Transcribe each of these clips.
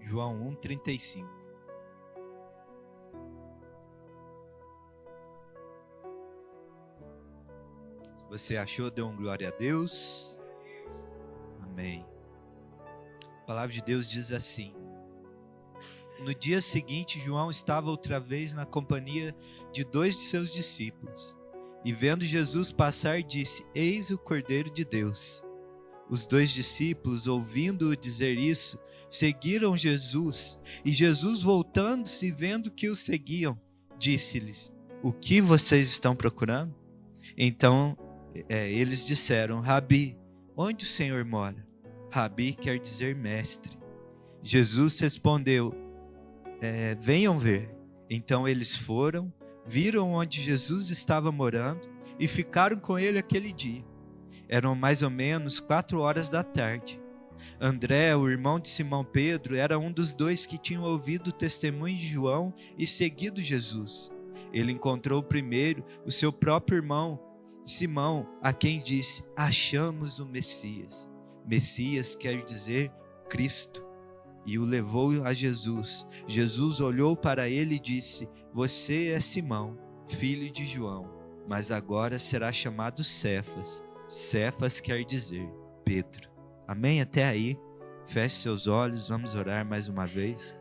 João 1:35. Se você achou, dê um glória a Deus. Amém. A palavra de Deus diz assim: no dia seguinte, João estava outra vez na companhia de 2 de seus discípulos. E vendo Jesus passar, disse: Eis o Cordeiro de Deus. Os 2 discípulos, ouvindo-o dizer isso, seguiram Jesus. E Jesus, voltando-se e vendo que os seguiam, disse-lhes: O que vocês estão procurando? Então eles disseram: Rabi, onde o Senhor mora? Rabi quer dizer mestre. Jesus respondeu: venham ver. Então eles foram, viram onde Jesus estava morando e ficaram com ele aquele dia. Eram mais ou menos 4 horas da tarde. André, o irmão de Simão Pedro, era um dos 2 que tinham ouvido o testemunho de João e seguido Jesus. Ele encontrou primeiro o seu próprio irmão, Simão, a quem disse: achamos o Messias. Messias quer dizer Cristo. E o levou a Jesus. Jesus olhou para ele e disse: você é Simão, filho de João, mas agora será chamado Cefas. Cefas quer dizer Pedro. Amém? Até aí. Feche seus olhos, vamos orar mais uma vez.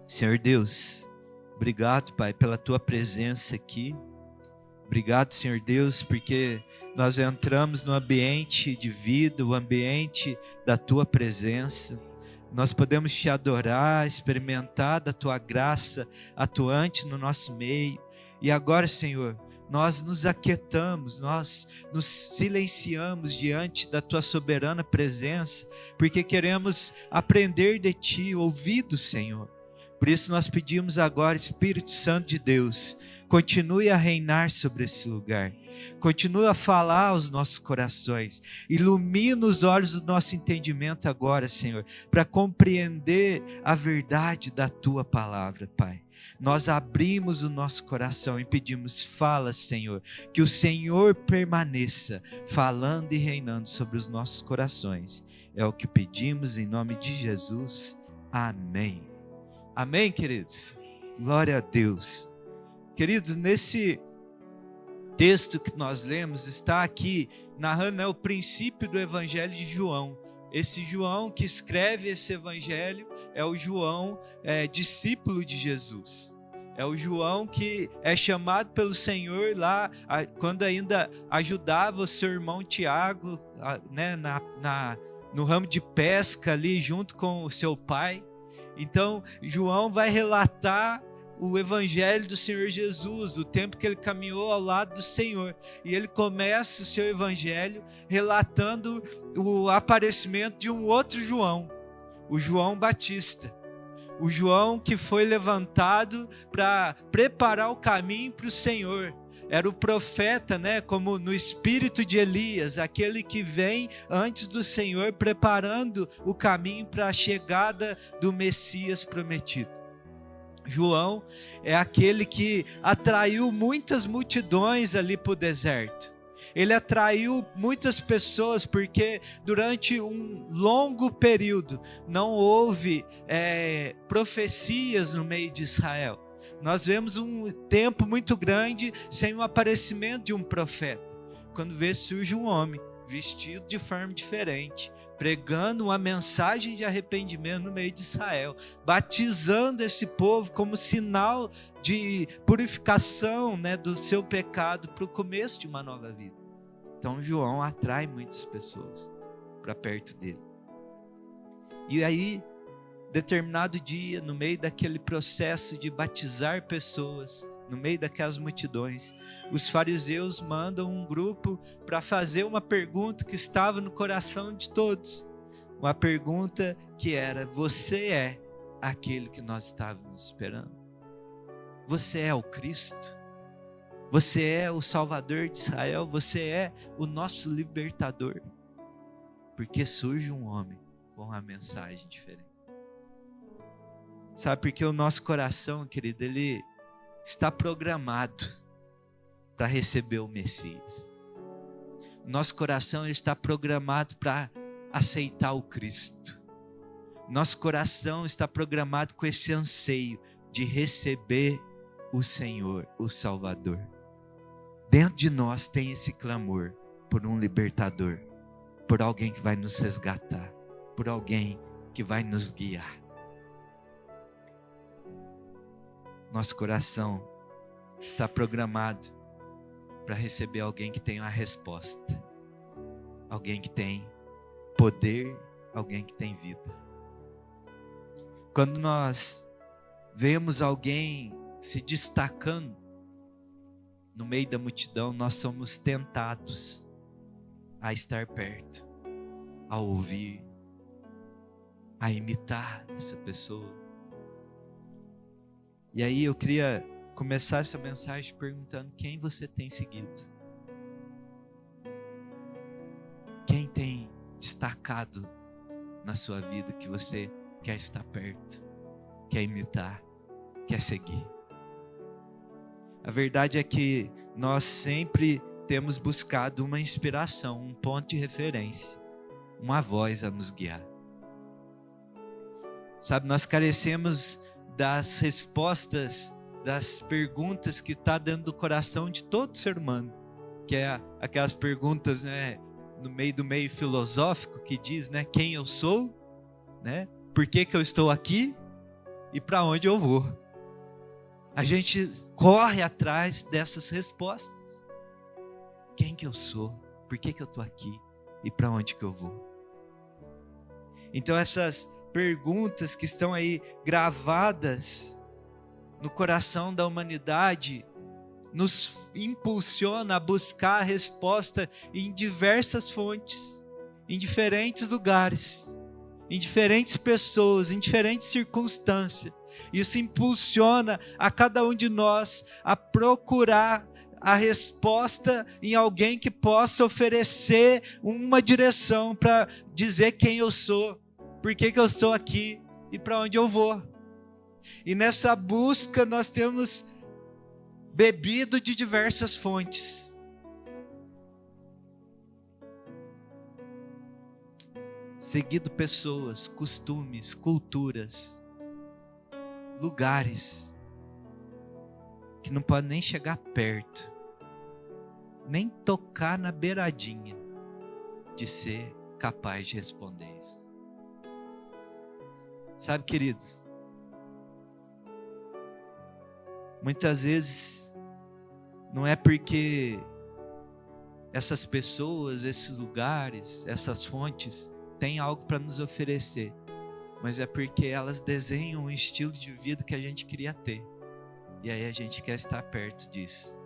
Senhor Deus, obrigado, Pai, pela tua presença aqui. Obrigado, Senhor Deus, porque nós entramos no ambiente de vida, o ambiente da tua presença. Nós podemos te adorar, experimentar da tua graça atuante no nosso meio. E agora, Senhor, nós nos aquietamos, nós nos silenciamos diante da tua soberana presença, porque queremos aprender de ti, ouvir do Senhor. Por isso nós pedimos agora, Espírito Santo de Deus, continue a reinar sobre esse lugar. Continue a falar aos nossos corações. Ilumina os olhos do nosso entendimento agora, Senhor, para compreender a verdade da tua palavra, Pai. Nós abrimos o nosso coração e pedimos: fala, Senhor, que o Senhor permaneça falando e reinando sobre os nossos corações. É o que pedimos em nome de Jesus. Amém. Amém, queridos? Glória a Deus. Queridos, nesse texto que nós lemos, está aqui narrando o princípio do Evangelho de João. Esse João que escreve esse Evangelho é o João, discípulo de Jesus. É o João que é chamado pelo Senhor lá, quando ainda ajudava o seu irmão Tiago, né, no ramo de pesca ali, junto com o seu pai. Então, João vai relatar o evangelho do Senhor Jesus, o tempo que ele caminhou ao lado do Senhor. E ele começa o seu evangelho relatando o aparecimento de um outro João, o João Batista. O João que foi levantado para preparar o caminho para o Senhor. Era o profeta, né, como no espírito de Elias, aquele que vem antes do Senhor preparando o caminho para a chegada do Messias prometido. João é aquele que atraiu muitas multidões ali para o deserto. Ele atraiu muitas pessoas porque durante um longo período não houve profecias no meio de Israel. Nós vemos um tempo muito grande sem o aparecimento de um profeta. Quando surge um homem vestido de forma diferente, pregando uma mensagem de arrependimento no meio de Israel, batizando esse povo como sinal de purificação, né, do seu pecado para o começo de uma nova vida. Então João atrai muitas pessoas para perto dele. E aí, determinado dia, no meio daquele processo de batizar pessoas, no meio daquelas multidões, os fariseus mandam um grupo para fazer uma pergunta que estava no coração de todos. Uma pergunta que era: você é aquele que nós estávamos esperando? Você é o Cristo? Você é o Salvador de Israel? Você é o nosso libertador? Porque surge um homem com uma mensagem diferente. Sabe, porque o nosso coração, querido, ele está programado para receber o Messias. O nosso coração, ele está programado para aceitar o Cristo. Nosso coração está programado com esse anseio de receber o Senhor, o Salvador. Dentro de nós tem esse clamor por um libertador, por alguém que vai nos resgatar, por alguém que vai nos guiar. Nosso coração está programado para receber alguém que tem a resposta, alguém que tem poder, alguém que tem vida. Quando nós vemos alguém se destacando no meio da multidão, nós somos tentados a estar perto, a ouvir, a imitar essa pessoa. E aí eu queria começar essa mensagem perguntando: quem você tem seguido? Quem tem destacado na sua vida que você quer estar perto, quer imitar, quer seguir? A verdade é que nós sempre temos buscado uma inspiração, um ponto de referência, uma voz a nos guiar. Sabe, nós carecemos das respostas, das perguntas que está dentro do coração de todo ser humano, que é aquelas perguntas, né, no meio do meio filosófico, que diz, né, quem eu sou, né, por que eu estou aqui e para onde eu vou. A gente corre atrás dessas respostas. Quem que eu sou? Por que eu estou aqui? E para onde que eu vou? Então essas perguntas que estão aí gravadas no coração da humanidade nos impulsiona a buscar a resposta em diversas fontes, em diferentes lugares, em diferentes pessoas, em diferentes circunstâncias. Isso impulsiona a cada um de nós a procurar a resposta em alguém que possa oferecer uma direção para dizer quem eu sou, por que eu estou aqui e para onde eu vou. E nessa busca nós temos bebido de diversas fontes. Seguido pessoas, costumes, culturas, lugares que não podem nem chegar perto, nem tocar na beiradinha de ser capaz de responder isso. Sabe, queridos, muitas vezes não é porque essas pessoas, esses lugares, essas fontes têm algo para nos oferecer, mas é porque elas desenham um estilo de vida que a gente queria ter. E aí a gente quer estar perto disso,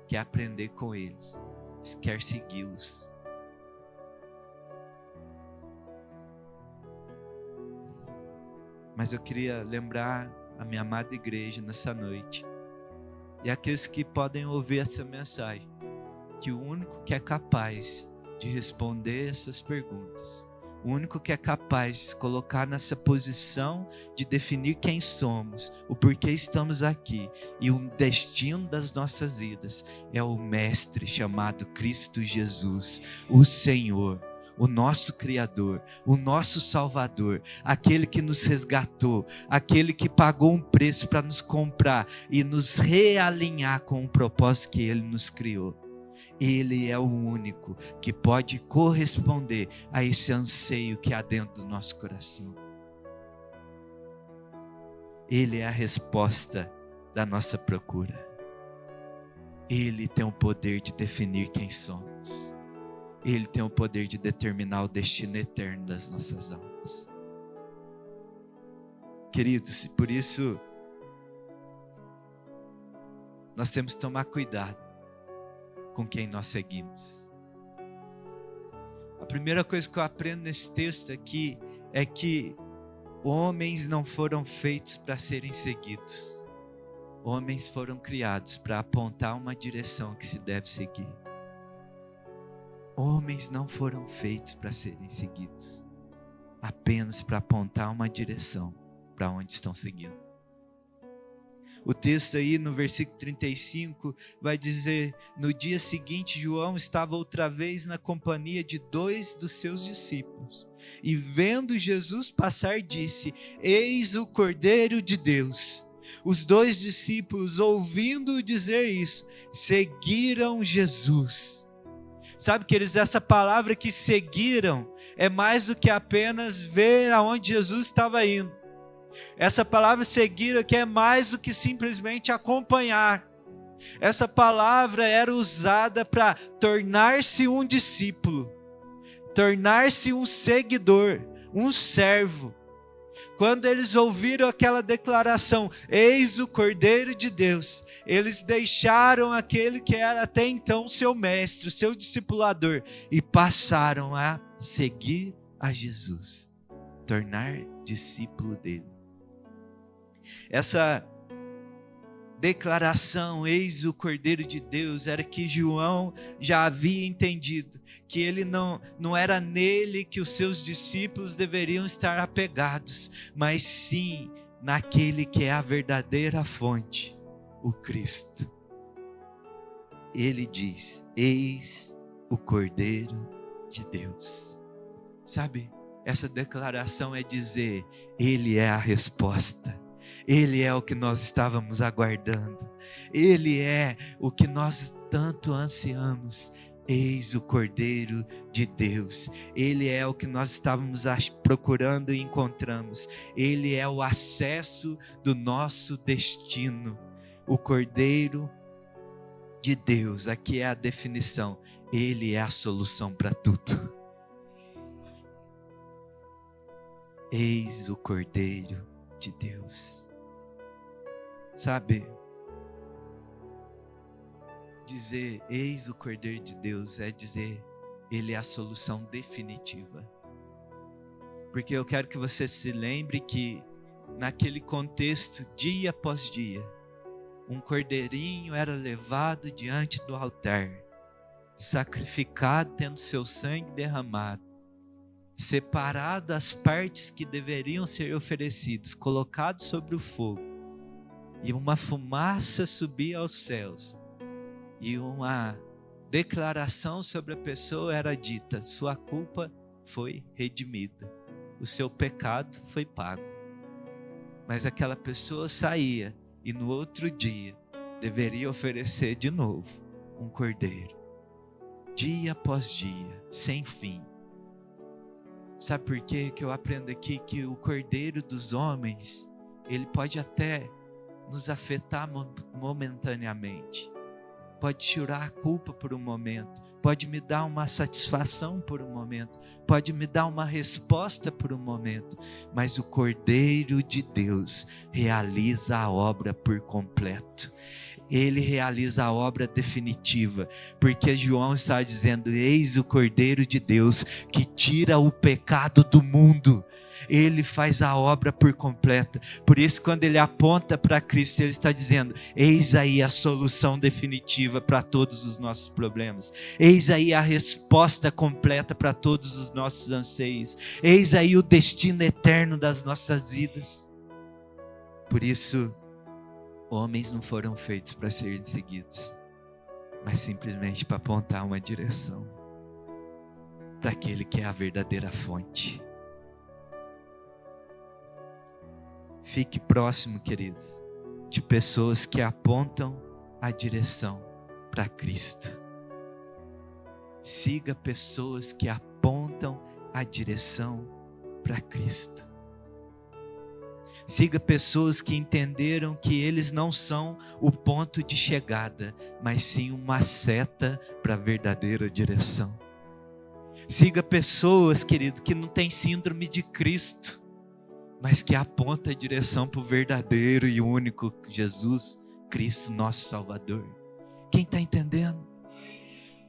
quer aprender com eles, quer segui-los. Mas eu queria lembrar a minha amada igreja nessa noite, e aqueles que podem ouvir essa mensagem, que o único que é capaz de responder essas perguntas, o único que é capaz de se colocar nessa posição de definir quem somos, o porquê estamos aqui e o destino das nossas vidas, é o Mestre chamado Cristo Jesus, o Senhor, o nosso Criador, o nosso Salvador, aquele que nos resgatou, aquele que pagou um preço para nos comprar e nos realinhar com o propósito que Ele nos criou. Ele é o único que pode corresponder a esse anseio que há dentro do nosso coração. Ele é a resposta da nossa procura. Ele tem o poder de definir quem somos. Ele tem o poder de determinar o destino eterno das nossas almas. Queridos, por isso nós temos que tomar cuidado com quem nós seguimos. A primeira coisa que eu aprendo nesse texto aqui é que homens não foram feitos para serem seguidos. Homens foram criados para apontar uma direção que se deve seguir. Homens não foram feitos para serem seguidos, apenas para apontar uma direção para onde estão seguindo. O texto aí no versículo 35 vai dizer: no dia seguinte João estava outra vez na companhia de 2 dos seus discípulos, e vendo Jesus passar disse: eis o Cordeiro de Deus. Os 2 discípulos, ouvindo-o dizer isso, seguiram Jesus. Sabe, queridos, essa palavra que seguiram é mais do que apenas ver aonde Jesus estava indo. Essa palavra seguir aqui é mais do que simplesmente acompanhar. Essa palavra era usada para tornar-se um discípulo, tornar-se um seguidor, um servo. Quando eles ouviram aquela declaração, eis o Cordeiro de Deus, eles deixaram aquele que era até então seu mestre, seu discipulador, e passaram a seguir a Jesus, tornar discípulo dele. Essa declaração, eis o Cordeiro de Deus, era que João já havia entendido, que ele não era nele que os seus discípulos deveriam estar apegados, mas sim naquele que é a verdadeira fonte, o Cristo. Ele diz, eis o Cordeiro de Deus. Sabe, essa declaração é dizer, ele é a resposta. Ele é o que nós estávamos aguardando. Ele é o que nós tanto ansiamos. Eis o Cordeiro de Deus. Ele é o que nós estávamos procurando e encontramos. Ele é o acesso do nosso destino. O Cordeiro de Deus. Aqui é a definição. Ele é a solução para tudo. Eis o Cordeiro de Deus. Sabe, dizer eis o Cordeiro de Deus é dizer ele é a solução definitiva. Porque eu quero que você se lembre que naquele contexto, dia após dia, um cordeirinho era levado diante do altar, sacrificado, tendo seu sangue derramado, separado as partes que deveriam ser oferecidas, colocado sobre o fogo, e uma fumaça subia aos céus, e uma declaração sobre a pessoa era dita: sua culpa foi redimida, o seu pecado foi pago. Mas aquela pessoa saía e no outro dia deveria oferecer de novo um cordeiro, dia após dia, sem fim. Sabe por quê? Que eu aprendo aqui que o cordeiro dos homens, ele pode até nos afetar momentaneamente, pode tirar a culpa por um momento, pode me dar uma satisfação por um momento, pode me dar uma resposta por um momento, mas o Cordeiro de Deus realiza a obra por completo. Ele realiza a obra definitiva, porque João está dizendo: eis o Cordeiro de Deus que tira o pecado do mundo. Ele faz a obra por completa. Por isso, quando ele aponta para Cristo, ele está dizendo: eis aí a solução definitiva para todos os nossos problemas, eis aí a resposta completa para todos os nossos anseios, eis aí o destino eterno das nossas vidas. Por isso, homens não foram feitos para serem seguidos, mas simplesmente para apontar uma direção para aquele que é a verdadeira fonte. Fique próximo, queridos, de pessoas que apontam a direção para Cristo. Siga pessoas que apontam a direção para Cristo. Siga pessoas que entenderam que eles não são o ponto de chegada, mas sim uma seta para a verdadeira direção. Siga pessoas, querido, que não têm síndrome de Cristo, mas que aponta a direção para o verdadeiro e único Jesus, Cristo, nosso Salvador. Quem está entendendo?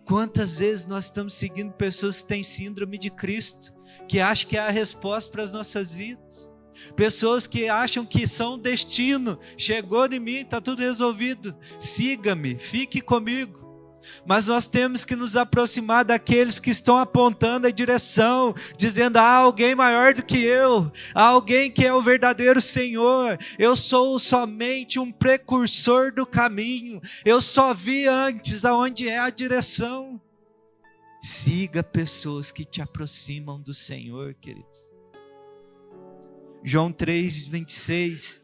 Quantas vezes nós estamos seguindo pessoas que têm síndrome de Cristo, que acham que é a resposta para as nossas vidas? Pessoas que acham que são destino, chegou em mim, está tudo resolvido, siga-me, fique comigo. Mas nós temos que nos aproximar daqueles que estão apontando a direção, dizendo: há alguém maior do que eu, há alguém que é o verdadeiro Senhor, eu sou somente um precursor do caminho, eu só vi antes aonde é a direção. Siga pessoas que te aproximam do Senhor, queridos. João 3:26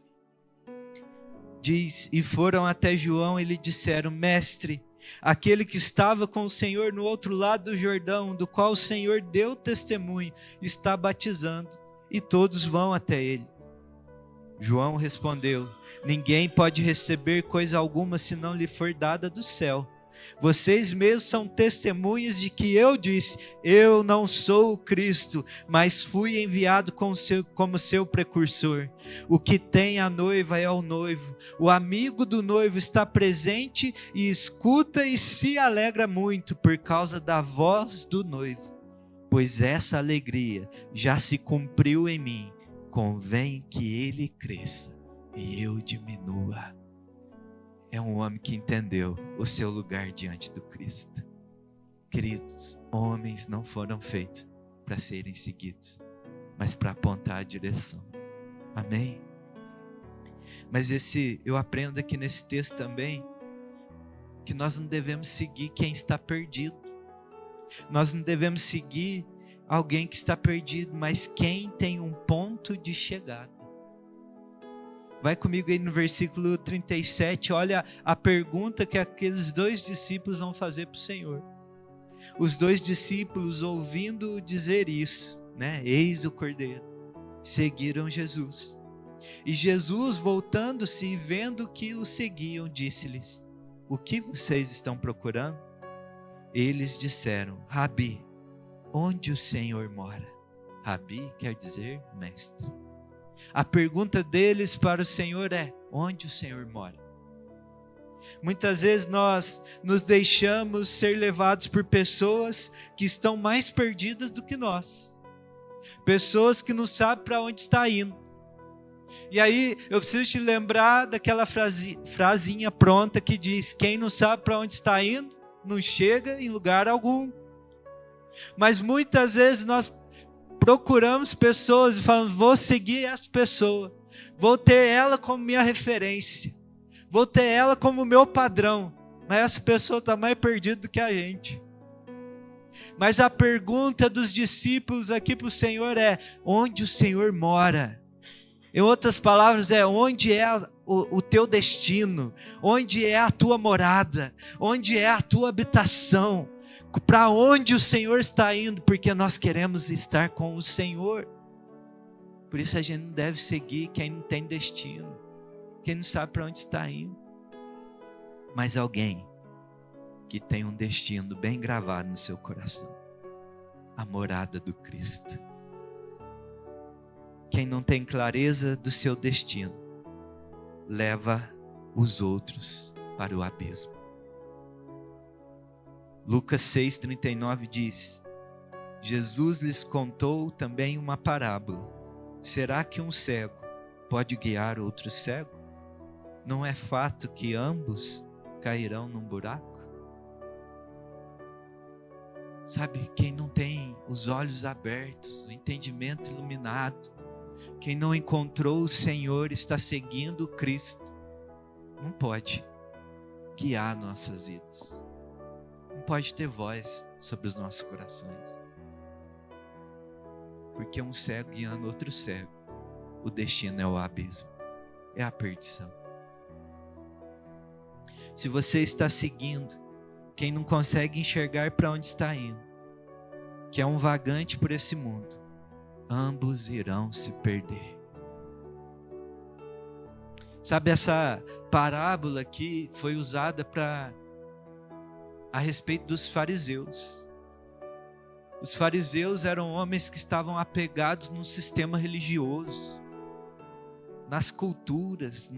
diz: e foram até João e lhe disseram: mestre, aquele que estava com o Senhor no outro lado do Jordão, do qual o Senhor deu testemunho, está batizando, e todos vão até ele. João respondeu: ninguém pode receber coisa alguma se não lhe for dada do céu. Vocês mesmos são testemunhas de que eu disse: eu não sou o Cristo, mas fui enviado como seu precursor. O que tem a noiva é o noivo. O amigo do noivo está presente e escuta e se alegra muito por causa da voz do noivo. Pois essa alegria já se cumpriu em mim. Convém que ele cresça e eu diminua. É um homem que entendeu o seu lugar diante do Cristo. Queridos, homens não foram feitos para serem seguidos, mas para apontar a direção. Amém? Mas eu aprendo aqui nesse texto também, que nós não devemos seguir quem está perdido. Nós não devemos seguir alguém que está perdido, mas quem tem um ponto de chegada. Vai comigo aí no versículo 37, olha a pergunta que aqueles dois discípulos vão fazer para o Senhor. Os dois discípulos, ouvindo dizer isso, né? Eis o Cordeiro, seguiram Jesus. E Jesus, voltando-se e vendo que o seguiam, disse-lhes: o que vocês estão procurando? Eles disseram: Rabi, onde o Senhor mora? Rabi quer dizer mestre. A pergunta deles para o Senhor é: onde o Senhor mora? Muitas vezes nós nos deixamos ser levados por pessoas que estão mais perdidas do que nós. Pessoas que não sabem para onde está indo. E aí eu preciso te lembrar daquela frasinha pronta que diz: quem não sabe para onde está indo, não chega em lugar algum. Mas muitas vezes nós procuramos pessoas e falamos: vou seguir essa pessoa, vou ter ela como minha referência, vou ter ela como meu padrão. Mas essa pessoa está mais perdida do que a gente. Mas a pergunta dos discípulos aqui para o Senhor é: onde o Senhor mora? Em outras palavras, é: onde é o teu destino? Onde é a tua morada? Onde é a tua habitação? Para onde o Senhor está indo? Porque nós queremos estar com o Senhor. Por isso a gente não deve seguir quem não tem destino, quem não sabe para onde está indo. Mas alguém que tem um destino bem gravado no seu coração: a morada do Cristo. Quem não tem clareza do seu destino leva os outros para o abismo. Lucas 6:39 diz: Jesus lhes contou também uma parábola. Será que um cego pode guiar outro cego? Não é fato que ambos cairão num buraco? Sabe, quem não tem os olhos abertos, o entendimento iluminado, quem não encontrou o Senhor, está seguindo Cristo, não pode guiar nossas vidas. Não pode ter voz sobre os nossos corações. Porque um cego guiando outro cego, o destino é o abismo, é a perdição. Se você está seguindo quem não consegue enxergar para onde está indo, que é um vagante por esse mundo, ambos irão se perder. Sabe, essa parábola que foi usada a respeito dos fariseus. Os fariseus eram homens que estavam apegados num sistema religioso, nas culturas,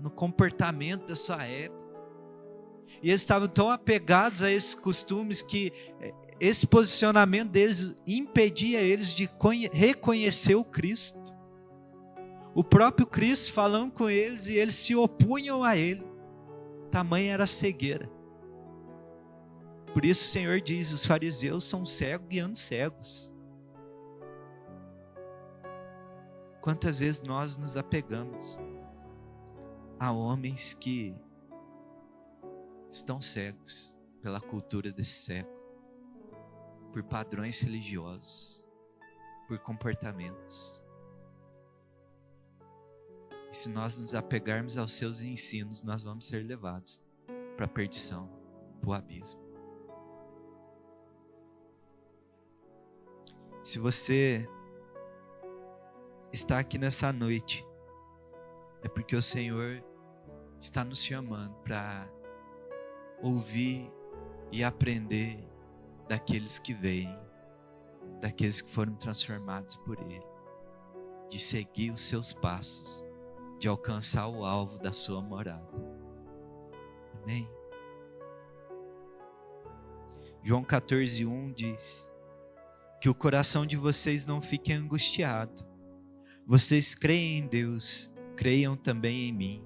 no comportamento da sua época. E eles estavam tão apegados a esses costumes que esse posicionamento deles impedia eles de reconhecer o Cristo. O próprio Cristo falando com eles e eles se opunham a ele. Tamanha era a cegueira. Por isso o Senhor diz, os fariseus são cegos guiando cegos. Quantas vezes nós nos apegamos a homens que estão cegos pela cultura desse século, por padrões religiosos, por comportamentos. E se nós nos apegarmos aos seus ensinos, nós vamos ser levados para a perdição, para o abismo. Se você está aqui nessa noite, é porque o Senhor está nos chamando para ouvir e aprender daqueles que veem, daqueles que foram transformados por Ele, de seguir os seus passos, de alcançar o alvo da sua morada. Amém? João 14:1 diz que o coração de vocês não fique angustiado. Vocês creem em Deus, creiam também em mim.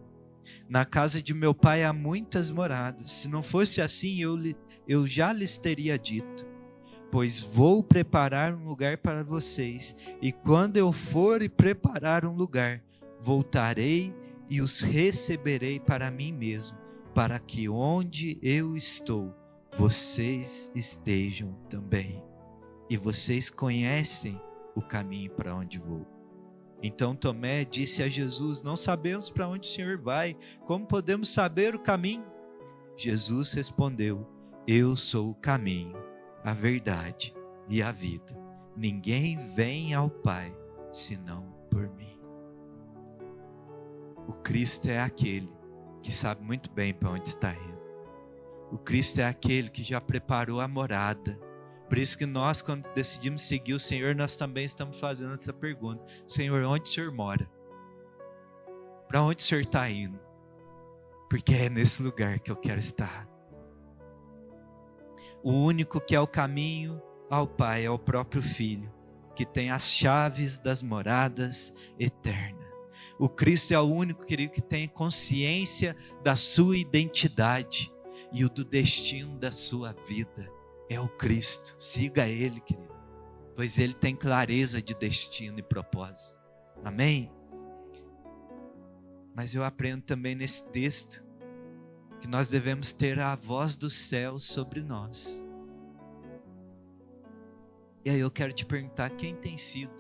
Na casa de meu pai há muitas moradas. Se não fosse assim, eu já lhes teria dito. Pois vou preparar um lugar para vocês. E quando eu for e preparar um lugar, voltarei e os receberei para mim mesmo, para que onde eu estou, vocês estejam também. E vocês conhecem o caminho para onde vou. Então Tomé disse a Jesus: não sabemos para onde o Senhor vai, como podemos saber o caminho? Jesus respondeu: eu sou o caminho, a verdade e a vida. Ninguém vem ao Pai senão por mim. O Cristo é aquele que sabe muito bem para onde está indo. O Cristo é aquele que já preparou a morada. Por isso que nós, quando decidimos seguir o Senhor, nós também estamos fazendo essa pergunta: Senhor, onde o Senhor mora? Para onde o Senhor está indo? Porque é nesse lugar que eu quero estar. O único que é o caminho ao Pai é o próprio Filho, que tem as chaves das moradas eternas. O Cristo é o único, querido, que tem consciência da sua identidade e o do destino da sua vida. É o Cristo. Siga Ele, querido, pois Ele tem clareza de destino e propósito. Amém? Mas eu aprendo também nesse texto que nós devemos ter a voz do céu sobre nós. E aí eu quero te perguntar: quem tem sido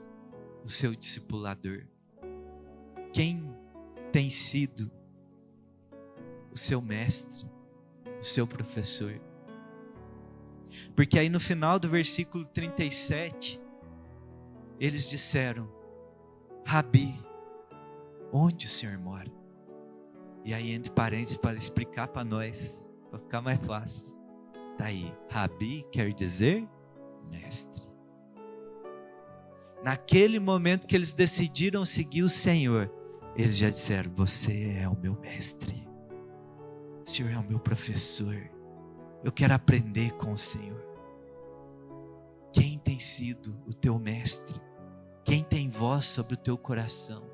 o seu discipulador? Quem tem sido o seu mestre, o seu professor? Porque aí no final do versículo 37, eles disseram: Rabi, onde o Senhor mora? E aí, entre parênteses, para explicar para nós, para ficar mais fácil, está aí: Rabi quer dizer mestre. Naquele momento que eles decidiram seguir o Senhor, eles já disseram: você é o meu mestre, o Senhor é o meu professor, eu quero aprender com o Senhor. Quem tem sido o teu mestre? Quem tem voz sobre o teu coração?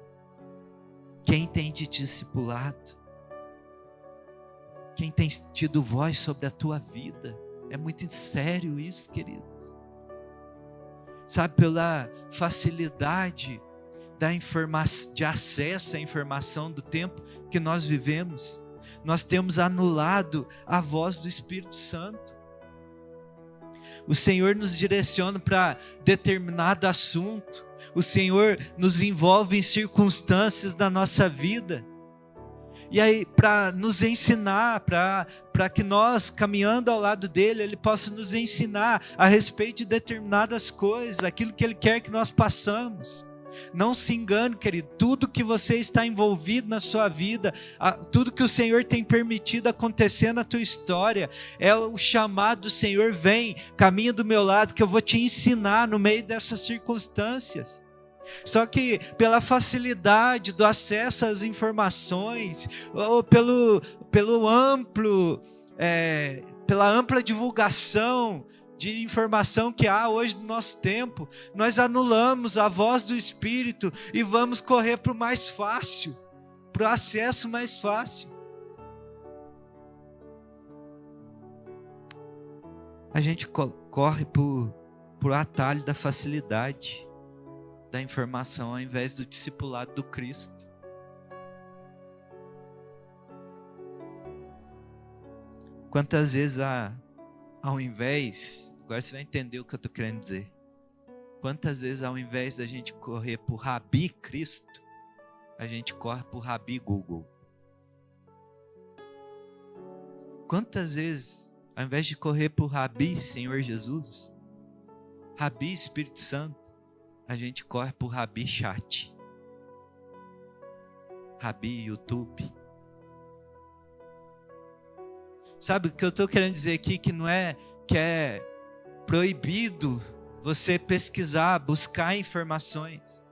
Quem tem te discipulado? Quem tem tido voz sobre a tua vida? É muito sério isso, queridos. Sabe, pela facilidade de acesso à informação do tempo que nós vivemos, nós temos anulado a voz do Espírito Santo. O Senhor nos direciona para determinado assunto. O Senhor nos envolve em circunstâncias da nossa vida. E aí, para nos ensinar, para que nós, caminhando ao lado dele, ele possa nos ensinar a respeito de determinadas coisas, aquilo que ele quer que nós passamos. Não se engane, querido, tudo que você está envolvido na sua vida, tudo que o Senhor tem permitido acontecer na tua história, é o chamado do Senhor: vem, caminha do meu lado, que eu vou te ensinar no meio dessas circunstâncias. Só que pela facilidade do acesso às informações, ou pela ampla divulgação de informação que há hoje no nosso tempo, nós anulamos a voz do Espírito e vamos correr para o mais fácil, para o acesso mais fácil. a gente corre por atalho da facilidade da informação ao invés do discipulado do Cristo. Quantas vezes ao invés, agora você vai entender o que eu estou querendo dizer. Quantas vezes ao invés da gente correr por Rabi Cristo, a gente corre por Rabi Google? Quantas vezes, ao invés de correr por Rabi Senhor Jesus, Rabi Espírito Santo, a gente corre por Rabi Chat, Rabi YouTube? Sabe o que eu estou querendo dizer aqui? Que não é que é proibido você pesquisar, buscar informações,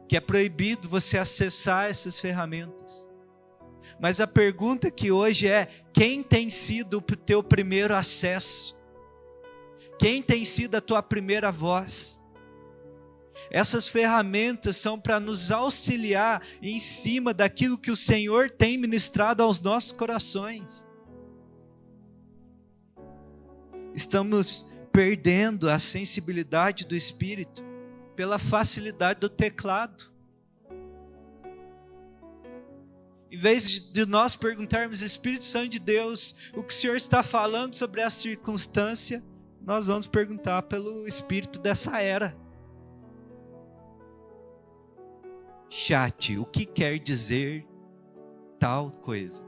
que é proibido você acessar essas ferramentas. Mas a pergunta aqui hoje é: quem tem sido o teu primeiro acesso? Quem tem sido a tua primeira voz? Essas ferramentas são para nos auxiliar em cima daquilo que o Senhor tem ministrado aos nossos corações. Estamos perdendo a sensibilidade do Espírito pela facilidade do teclado. Em vez de nós perguntarmos, Espírito Santo de Deus, o que o Senhor está falando sobre essa circunstância, nós vamos perguntar pelo Espírito dessa era. Chat, o que quer dizer tal coisa?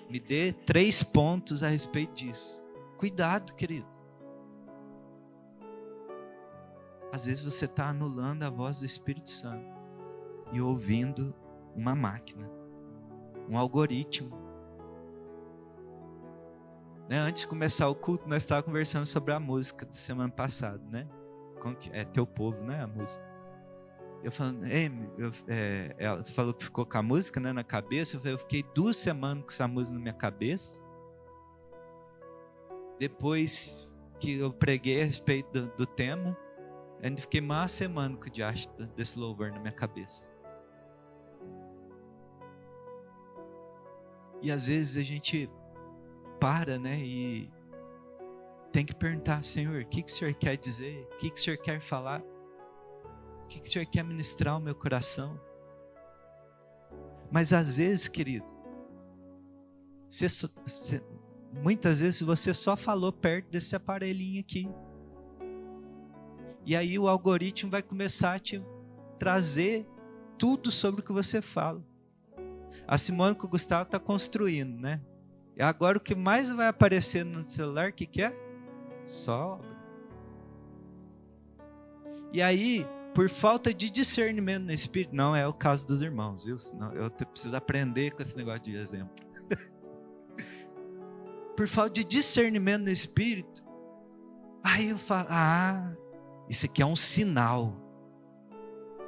Me dê 3 pontos a respeito disso. Cuidado, querido. Às vezes você está anulando a voz do Espírito Santo e ouvindo uma máquina, um algoritmo. Né? Antes de começar o culto, nós estávamos conversando sobre a música da semana passada, né? É Teu Povo, né? A música. Eu falando, ela falou que ficou com a música, né, na cabeça. Eu fiquei 2 semanas com essa música na minha cabeça. Depois que eu preguei a respeito do tema, eu ainda fiquei mais uma semana com o diacho desse louvor na minha cabeça. E às vezes a gente para, né, e tem que perguntar: Senhor, o que o Senhor quer dizer? O que o Senhor quer falar? O que o Senhor quer ministrar ao meu coração? Mas às vezes, querido, muitas vezes você só falou perto desse aparelhinho aqui. E aí o algoritmo vai começar a te trazer tudo sobre o que você fala. A Simone que o Gustavo está construindo, né? E agora o que mais vai aparecer no celular, o que é? Só obra. E aí, por falta de discernimento no Espírito, não é o caso dos irmãos, viu? Senão eu preciso aprender com esse negócio de exemplo. Por falta de discernimento no Espírito, aí eu falo: isso aqui é um sinal.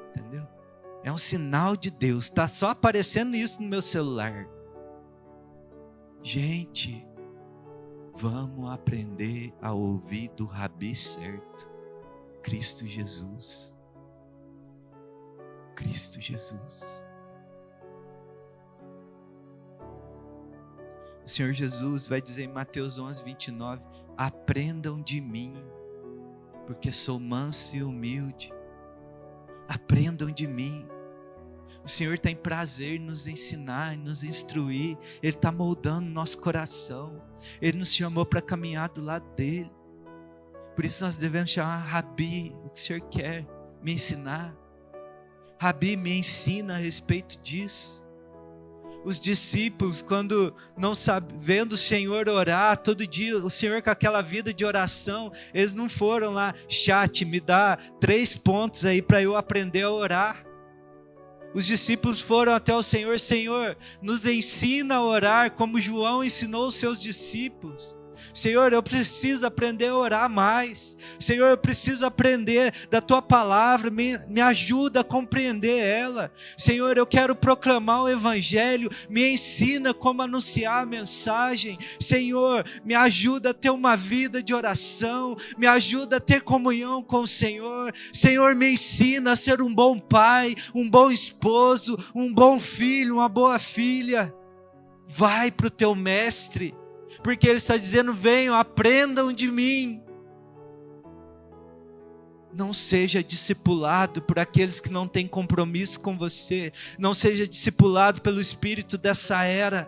Entendeu? É um sinal de Deus. Está só aparecendo isso no meu celular. Gente, vamos aprender a ouvir do Rabi certo. Cristo Jesus. Cristo Jesus. O Senhor Jesus vai dizer em Mateus 11:29, aprendam de mim, porque sou manso e humilde. Aprendam de mim. O Senhor tem prazer em nos ensinar, em nos instruir. Ele está moldando nosso coração. Ele nos chamou para caminhar do lado dele. Por isso nós devemos chamar Rabi, o que o Senhor quer me ensinar. Rabi, me ensina a respeito disso. Os discípulos, quando não vendo o Senhor orar todo dia, o Senhor com aquela vida de oração, eles não foram lá: chat, me dá 3 pontos aí para eu aprender a orar. Os discípulos foram até o Senhor: Senhor, nos ensina a orar como João ensinou os seus discípulos. Senhor, eu preciso aprender a orar mais. Senhor, eu preciso aprender da Tua palavra, me ajuda a compreender ela. Senhor, eu quero proclamar o Evangelho, me ensina como anunciar a mensagem. Senhor, me ajuda a ter uma vida de oração, me ajuda a ter comunhão com o Senhor. Senhor, me ensina a ser um bom pai, um bom esposo, um bom filho, uma boa filha. Vai para o Teu mestre. porque Ele está dizendo: venham, aprendam de mim. Não seja discipulado por aqueles que não têm compromisso com você, não seja discipulado pelo espírito dessa era,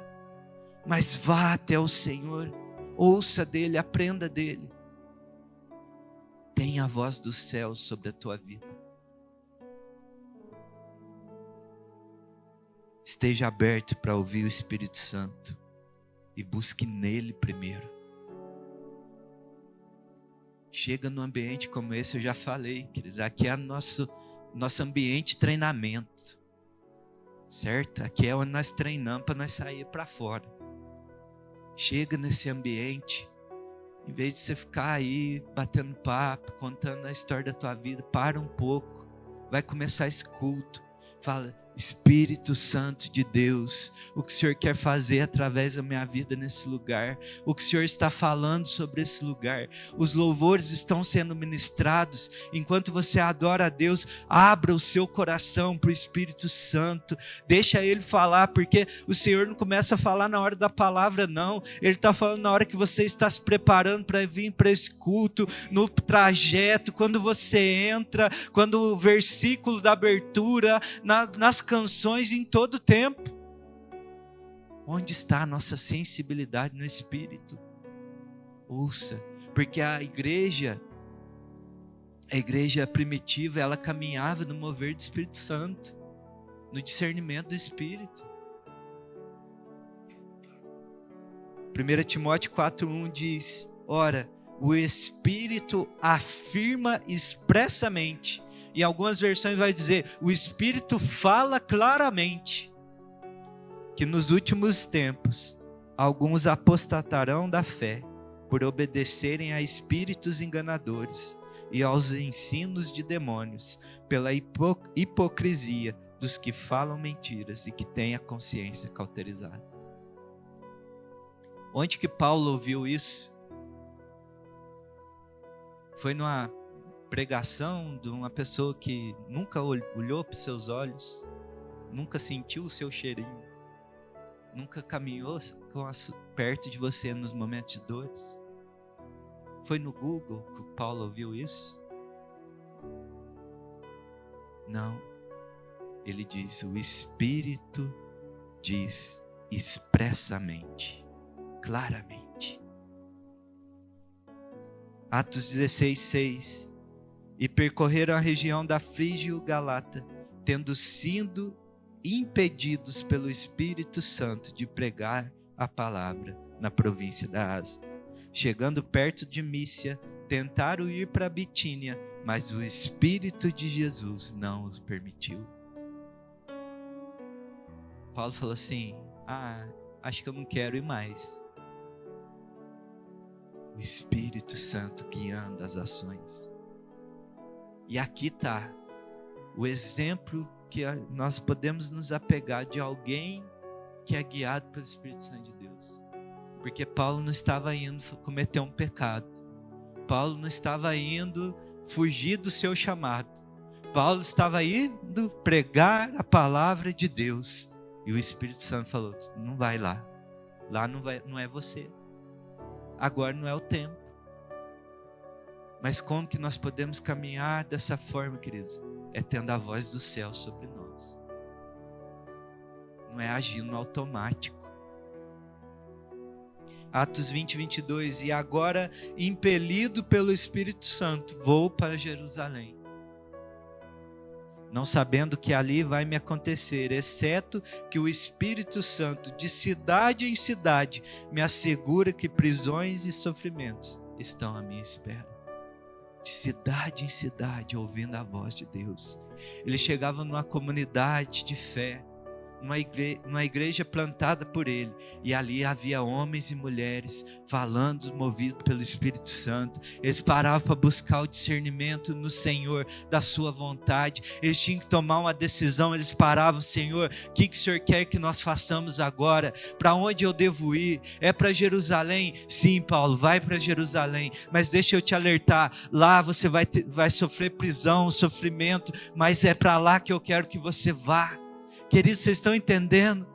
mas vá até o Senhor, ouça dEle, aprenda dEle. Tenha a voz do céu sobre a tua vida. Esteja aberto para ouvir o Espírito Santo e busque nele primeiro. Chega num ambiente como esse, eu já falei, queridos, aqui é nosso ambiente de treinamento, certo? Aqui é onde nós treinamos para nós sair para fora. Chega nesse ambiente, em vez de você ficar aí batendo papo, contando a história da tua vida, para um pouco, vai começar esse culto, fala: Espírito Santo de Deus, o que o Senhor quer fazer através da minha vida nesse lugar, o que o Senhor está falando sobre esse lugar, os louvores estão sendo ministrados, enquanto você adora a Deus, abra o seu coração para o Espírito Santo, deixa Ele falar, porque o Senhor não começa a falar na hora da palavra não, Ele está falando na hora que você está se preparando para vir para esse culto, no trajeto, quando você entra, quando o versículo da abertura, nas canções, em todo o tempo. Onde está a nossa sensibilidade no Espírito? Ouça, porque a igreja primitiva, ela caminhava no mover do Espírito Santo, no discernimento do Espírito. 1 Timóteo 4:1 diz: ora, o Espírito afirma expressamente. Em algumas versões vai dizer: o Espírito fala claramente que nos últimos tempos alguns apostatarão da fé por obedecerem a espíritos enganadores e aos ensinos de demônios, pela hipocrisia dos que falam mentiras e que têm a consciência cauterizada. Onde que Paulo ouviu isso? Foi numa pregação de uma pessoa que nunca olhou para os seus olhos, nunca sentiu o seu cheirinho, nunca caminhou perto de você nos momentos de dores. Foi no Google que o Paulo ouviu isso? Não. Ele diz: o Espírito diz expressamente, claramente. Atos 16:6. E percorreram a região da Frígia e Galata, tendo sido impedidos pelo Espírito Santo de pregar a palavra na província da Ásia. Chegando perto de Mísia, tentaram ir para Bitínia, mas o Espírito de Jesus não os permitiu. Paulo falou assim: acho que eu não quero ir mais. O Espírito Santo guiando as ações. E aqui está o exemplo que nós podemos nos apegar de alguém que é guiado pelo Espírito Santo de Deus. Porque Paulo não estava indo cometer um pecado. Paulo não estava indo fugir do seu chamado. Paulo estava indo pregar a palavra de Deus. E o Espírito Santo falou: não vai lá. Lá não é você. Agora não é o tempo. Mas como que nós podemos caminhar dessa forma, queridos? É tendo a voz do céu sobre nós. Não é agindo no automático. Atos 20:22. E agora, impelido pelo Espírito Santo, vou para Jerusalém, não sabendo que ali vai me acontecer, exceto que o Espírito Santo, de cidade em cidade, me assegura que prisões e sofrimentos estão à minha espera. De cidade em cidade, ouvindo a voz de Deus. Ele chegava numa comunidade de fé, numa igreja plantada por ele, e ali havia homens e mulheres falando, movidos pelo Espírito Santo. Eles paravam para buscar o discernimento no Senhor, da sua vontade. Eles tinham que tomar uma decisão. Eles paravam: Senhor, o que o Senhor quer que nós façamos agora? Para onde eu devo ir? É para Jerusalém? Sim, Paulo, vai para Jerusalém, mas deixa eu te alertar, lá você vai sofrer prisão, sofrimento, mas é para lá que eu quero que você vá. Queridos, vocês estão entendendo?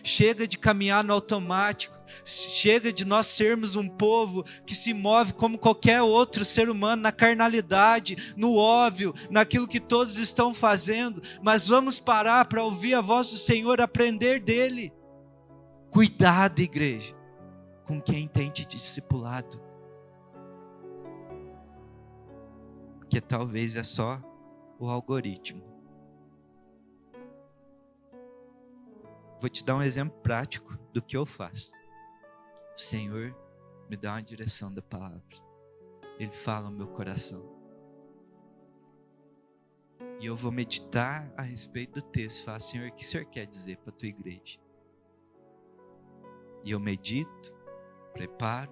Chega de caminhar no automático. Chega de nós sermos um povo que se move como qualquer outro ser humano, na carnalidade, no óbvio, naquilo que todos estão fazendo. Mas vamos parar para ouvir a voz do Senhor, aprender dele. Cuidado, igreja, com quem tem te discipulado. Porque talvez é só o algoritmo. Vou te dar um exemplo prático do que eu faço. O Senhor me dá uma direção da palavra. Ele fala no meu coração. E eu vou meditar a respeito do texto. Falar, Senhor, o que o Senhor quer dizer para a tua igreja? E eu medito, preparo,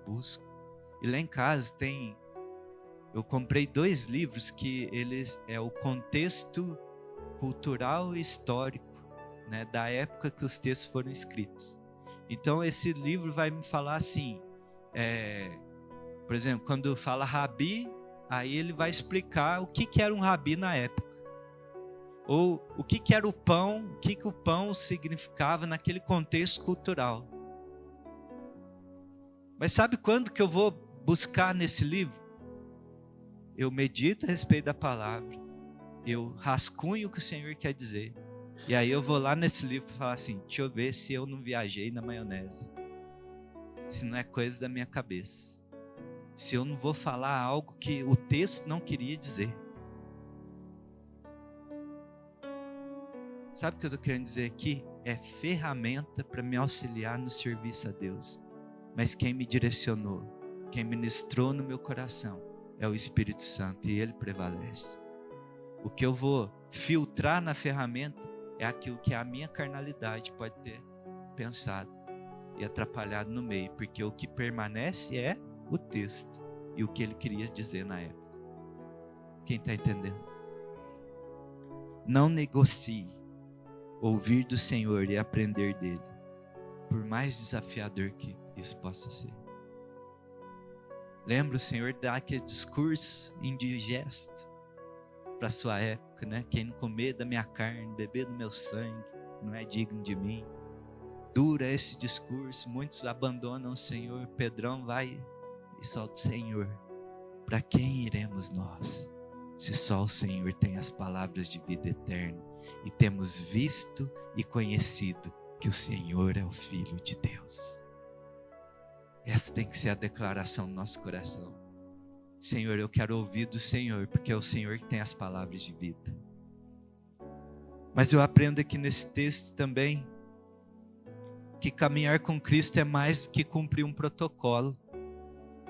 busco. E lá em casa eu comprei 2 livros que eles é o contexto cultural e histórico, né, da época que os textos foram escritos. Então esse livro vai me falar assim, por exemplo, quando fala rabi, aí ele vai explicar o que era um rabi na época. Ou o que era o pão, o que o pão significava naquele contexto cultural. Mas sabe quando que eu vou buscar nesse livro? Eu medito a respeito da palavra, eu rascunho o que o Senhor quer dizer, e aí eu vou lá nesse livro e falar assim, deixa eu ver se eu não viajei na maionese, se não é coisa da minha cabeça, se eu não vou falar algo que o texto não queria dizer. Sabe o que eu estou querendo dizer aqui? É ferramenta para me auxiliar no serviço a Deus. Mas quem me direcionou, quem ministrou no meu coração, é o Espírito Santo, e Ele prevalece. O que eu vou filtrar na ferramenta é aquilo que a minha carnalidade pode ter pensado e atrapalhado no meio, porque o que permanece é o texto e o que Ele queria dizer na época. Quem está entendendo? Não negocie ouvir do Senhor e aprender dele, por mais desafiador que isso possa ser. Lembra, o Senhor dá aquele discurso indigesto para a sua época, né? Quem não comer da minha carne, beber do meu sangue, não é digno de mim. Dura esse discurso, muitos abandonam o Senhor. Pedrão vai e solta o Senhor. Para quem iremos nós, se só o Senhor tem as palavras de vida eterna? E temos visto e conhecido que o Senhor é o Filho de Deus. Essa tem que ser a declaração do nosso coração. Senhor, eu quero ouvir do Senhor, porque é o Senhor que tem as palavras de vida. Mas eu aprendo aqui nesse texto também, que caminhar com Cristo é mais do que cumprir um protocolo,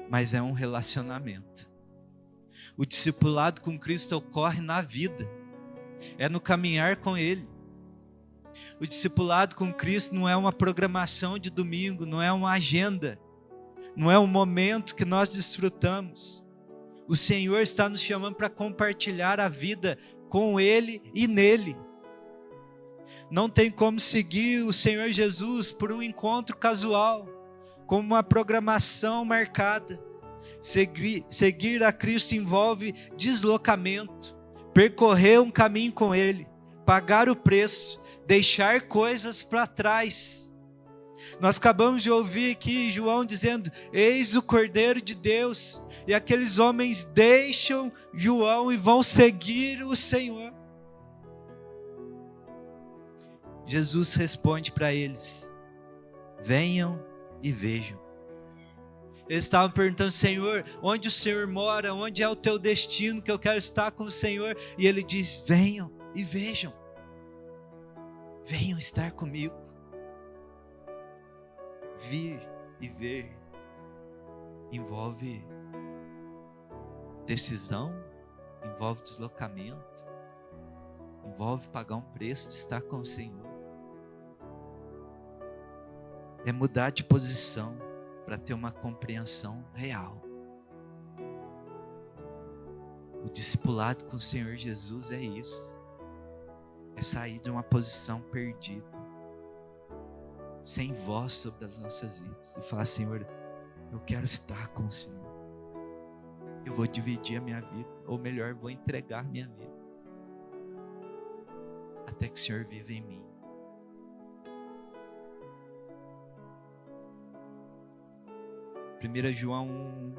mas é um relacionamento. O discipulado com Cristo ocorre na vida, é no caminhar com Ele. O discipulado com Cristo não é uma programação de domingo, não é uma agenda, não é um momento que nós desfrutamos. O Senhor está nos chamando para compartilhar a vida com Ele e nele. Não tem como seguir o Senhor Jesus por um encontro casual, como uma programação marcada. Seguir a Cristo envolve deslocamento, percorrer um caminho com Ele, pagar o preço, deixar coisas para trás. Nós acabamos de ouvir aqui João dizendo, eis o Cordeiro de Deus, e aqueles homens deixam João e vão seguir o Senhor. Jesus responde para eles, venham e vejam. Eles estavam perguntando, Senhor, onde o Senhor mora? Onde é o teu destino, que eu quero estar com o Senhor? E Ele diz, venham e vejam. Venham estar comigo. Vir e ver envolve decisão, envolve deslocamento, envolve pagar um preço de estar com o Senhor. É mudar de posição para ter uma compreensão real. O discipulado com o Senhor Jesus é isso. É sair de uma posição perdida, sem voz sobre as nossas vidas, e falar, Senhor, eu quero estar com o Senhor. Eu vou dividir a minha vida, ou melhor, vou entregar minha vida, até que o Senhor viva em mim. 1 João 1,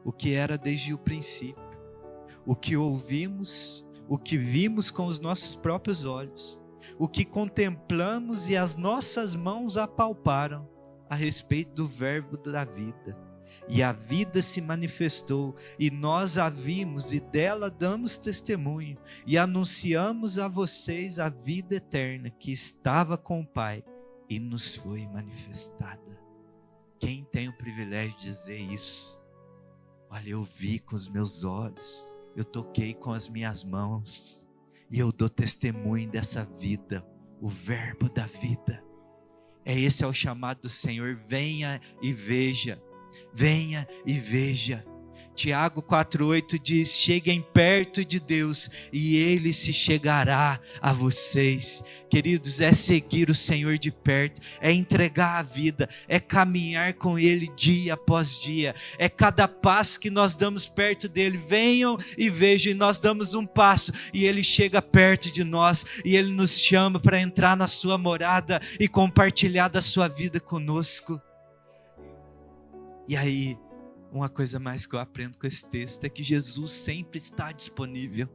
o que era desde o princípio, o que ouvimos, o que vimos com os nossos próprios olhos, o que contemplamos e as nossas mãos apalparam a respeito do verbo da vida. E a vida se manifestou, e nós a vimos, e dela damos testemunho, e anunciamos a vocês a vida eterna que estava com o Pai e nos foi manifestada. Quem tem o privilégio de dizer isso? Olha, eu vi com os meus olhos, eu toquei com as minhas mãos, e eu dou testemunho dessa vida, o verbo da vida. Esse é o chamado do Senhor, venha e veja. Venha e veja. Tiago 4,8 diz: cheguem perto de Deus e Ele se chegará a vocês. Queridos, é seguir o Senhor de perto, é entregar a vida, é caminhar com Ele dia após dia, é cada passo que nós damos perto dEle. Venham e vejam, e nós damos um passo e Ele chega perto de nós e Ele nos chama para entrar na sua morada e compartilhar da sua vida conosco. E aí, uma coisa mais que eu aprendo com esse texto é que Jesus sempre está disponível.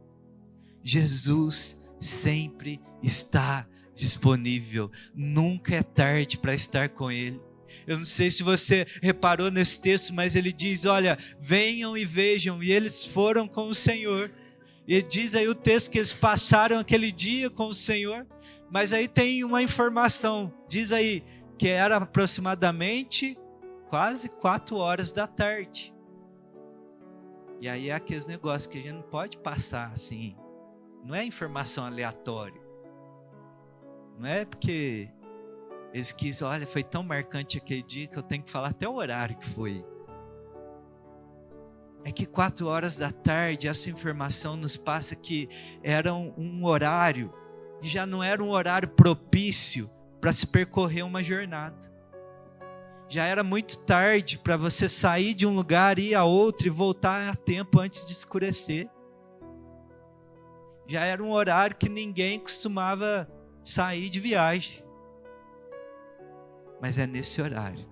Jesus sempre está disponível. Nunca é tarde para estar com Ele. Eu não sei se você reparou nesse texto, mas ele diz, olha, venham e vejam. E eles foram com o Senhor. E diz aí o texto que eles passaram aquele dia com o Senhor. Mas aí tem uma informação. Diz aí que era aproximadamente quase 4 horas da tarde. E aí é aqueles negócios que a gente não pode passar assim. Não é informação aleatória. Não é porque eles quis, olha, foi tão marcante aquele dia que eu tenho que falar até o horário que foi. É que 4 horas da tarde, essa informação nos passa que era um horário, e já não era um horário propício para se percorrer uma jornada. Já era muito tarde para você sair de um lugar, ir a outro e voltar a tempo antes de escurecer. Já era um horário que ninguém costumava sair de viagem. Mas é nesse horário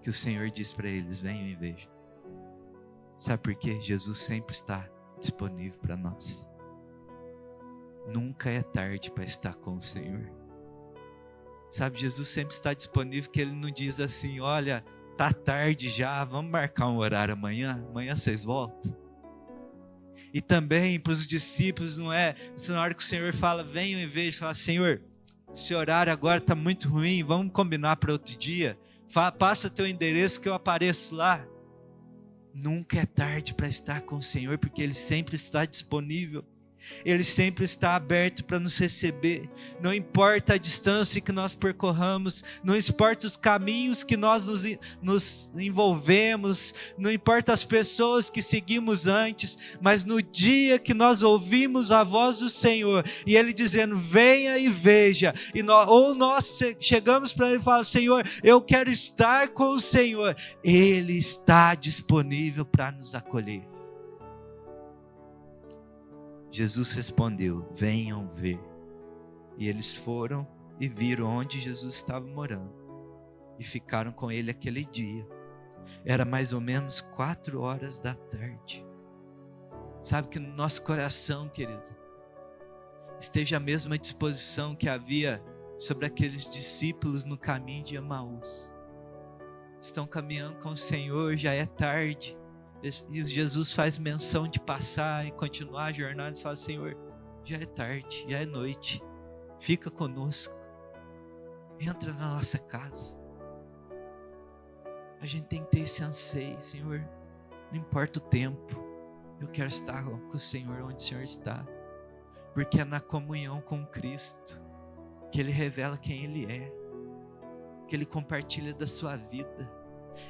que o Senhor diz para eles, venham e vejam. Sabe por quê? Jesus sempre está disponível para nós. Nunca é tarde para estar com o Senhor. Sabe, Jesus sempre está disponível, que Ele não diz assim, olha, tá tarde já, vamos marcar um horário amanhã vocês voltam. E também para os discípulos, não é, na hora que o Senhor fala, venham e vejam, fala, Senhor, esse horário agora está muito ruim, vamos combinar para outro dia, passa teu endereço que eu apareço lá. Nunca é tarde para estar com o Senhor, porque Ele sempre está disponível. Ele sempre está aberto para nos receber. Não importa a distância que nós percorramos, não importa os caminhos que nós nos envolvemos, não importa as pessoas que seguimos antes, mas no dia que nós ouvimos a voz do Senhor e Ele dizendo, venha e veja, nós chegamos para Ele e falamos, Senhor, eu quero estar com o Senhor, Ele está disponível para nos acolher. Jesus respondeu, venham ver. E eles foram e viram onde Jesus estava morando. E ficaram com ele aquele dia. Era mais ou menos 4 horas da tarde. Sabe que no nosso coração, querido, esteja a mesma disposição que havia sobre aqueles discípulos no caminho de Emaús. Estão caminhando com o Senhor, já é tarde. E Jesus faz menção de passar e continuar a jornada e fala, Senhor, já é tarde, já é noite, fica conosco, entra na nossa casa. A gente tem que ter esse anseio, Senhor, não importa o tempo, eu quero estar com o Senhor onde o Senhor está, porque é na comunhão com Cristo que Ele revela quem Ele é, que Ele compartilha da sua vida.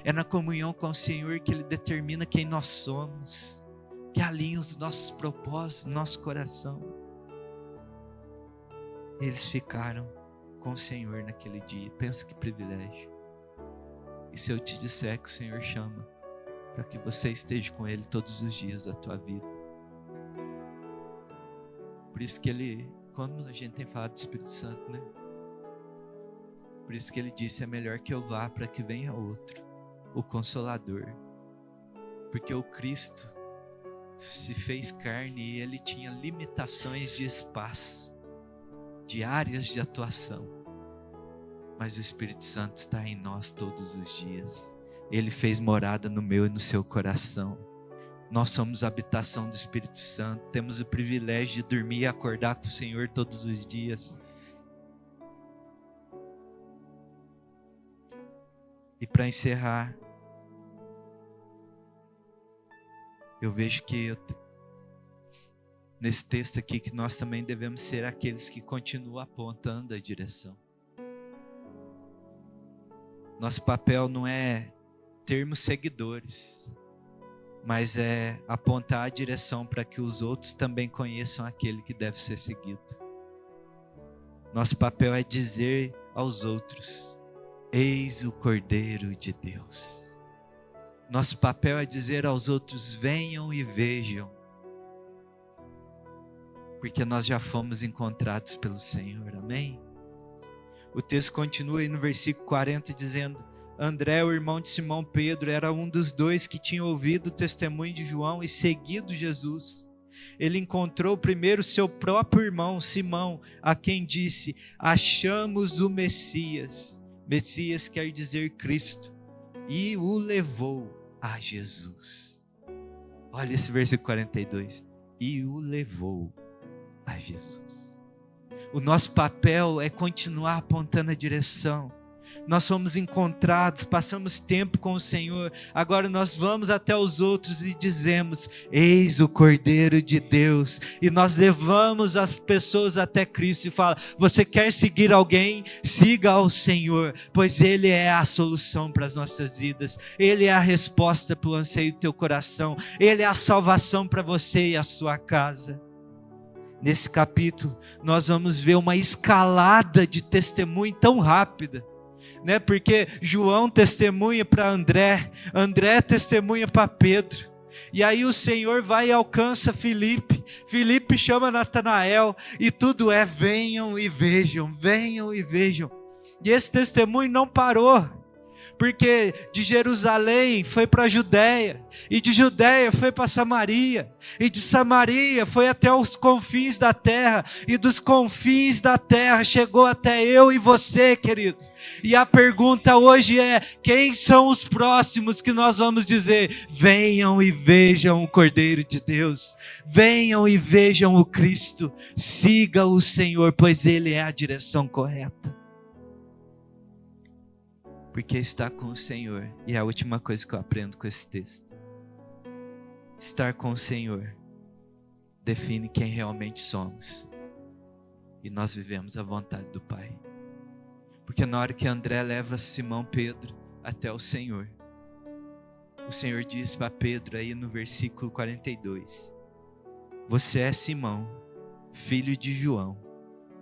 É na comunhão com o Senhor que Ele determina quem nós somos, que alinha os nossos propósitos, nosso coração. Eles ficaram com o Senhor naquele dia. Pensa que privilégio. E se eu te disser que o Senhor chama para que você esteja com Ele todos os dias da tua vida? Por isso que Ele, quando a gente tem falado do Espírito Santo, né? Por isso que Ele disse, é melhor que eu vá para que venha outro. o Consolador. Porque o Cristo se fez carne e ele tinha limitações de espaço, de áreas de atuação. Mas o Espírito Santo está em nós todos os dias. Ele fez morada no meu e no seu coração. Nós somos a habitação do Espírito Santo. Temos o privilégio de dormir e acordar com o Senhor todos os dias. E para encerrar, eu vejo que nesse texto aqui que nós também devemos ser aqueles que continuam apontando a direção. Nosso papel não é termos seguidores, mas é apontar a direção para que os outros também conheçam aquele que deve ser seguido. Nosso papel é dizer aos outros: eis o Cordeiro de Deus. Nosso papel é dizer aos outros: venham e vejam, porque nós já fomos encontrados pelo Senhor, amém? O texto continua aí no versículo 40 dizendo: André, o irmão de Simão Pedro, era um dos dois que tinha ouvido o testemunho de João e seguido Jesus. Ele encontrou primeiro seu próprio irmão Simão, a quem disse: achamos o Messias. Messias quer dizer Cristo. E o levou a Jesus. Olha esse versículo 42. E o levou a Jesus. O nosso papel é continuar apontando a direção. Nós fomos encontrados, passamos tempo com o Senhor, agora nós vamos até os outros e dizemos: eis o Cordeiro de Deus, e nós levamos as pessoas até Cristo e fala: você quer seguir alguém? Siga ao Senhor, pois Ele é a solução para as nossas vidas, Ele é a resposta para o anseio do teu coração, Ele é a salvação para você e a sua casa. Nesse capítulo nós vamos ver uma escalada de testemunho tão rápida, né? Porque João testemunha para André, André testemunha para Pedro, e aí o Senhor vai e alcança Filipe, Filipe chama Natanael, e tudo é: venham e vejam, venham e vejam. E esse testemunho não parou, porque de Jerusalém foi para a Judéia, e de Judéia foi para Samaria, e de Samaria foi até os confins da terra, e dos confins da terra chegou até eu e você, queridos. E a pergunta hoje é: quem são os próximos que nós vamos dizer: venham e vejam o Cordeiro de Deus, venham e vejam o Cristo, siga o Senhor, pois Ele é a direção correta. Porque estar com o Senhor, e é a última coisa que eu aprendo com esse texto, estar com o Senhor define quem realmente somos, e nós vivemos a vontade do Pai. Porque na hora que André leva Simão Pedro até o Senhor diz para Pedro aí no versículo 42: você é Simão, filho de João,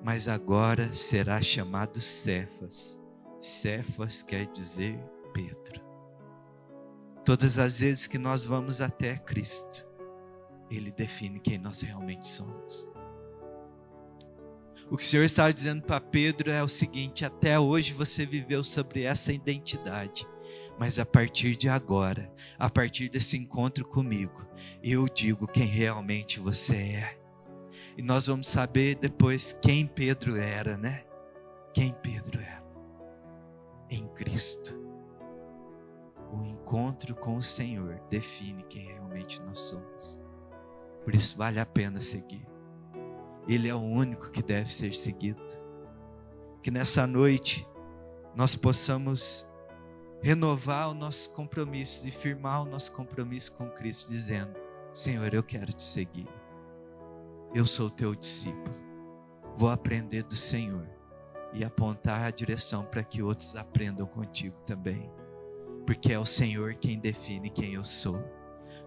mas agora será chamado Cefas. Cefas quer dizer Pedro. Todas as vezes que nós vamos até Cristo, Ele define quem nós realmente somos. O que o Senhor estava dizendo para Pedro é o seguinte: até hoje você viveu sobre essa identidade, mas a partir de agora, a partir desse encontro comigo, eu digo quem realmente você é. E nós vamos saber depois quem Pedro era, né? Quem Pedro era em Cristo. O encontro com o Senhor define quem realmente nós somos. Por isso vale a pena seguir. Ele é o único que deve ser seguido. Que nessa noite nós possamos renovar os nossos compromissos e firmar o nosso compromisso com Cristo, dizendo: Senhor, eu quero te seguir. Eu sou teu discípulo. Vou aprender do Senhor e apontar a direção para que outros aprendam contigo também. Porque é o Senhor quem define quem eu sou.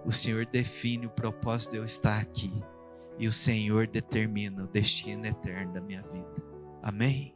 O Senhor define o propósito de eu estar aqui. E o Senhor determina o destino eterno da minha vida. Amém?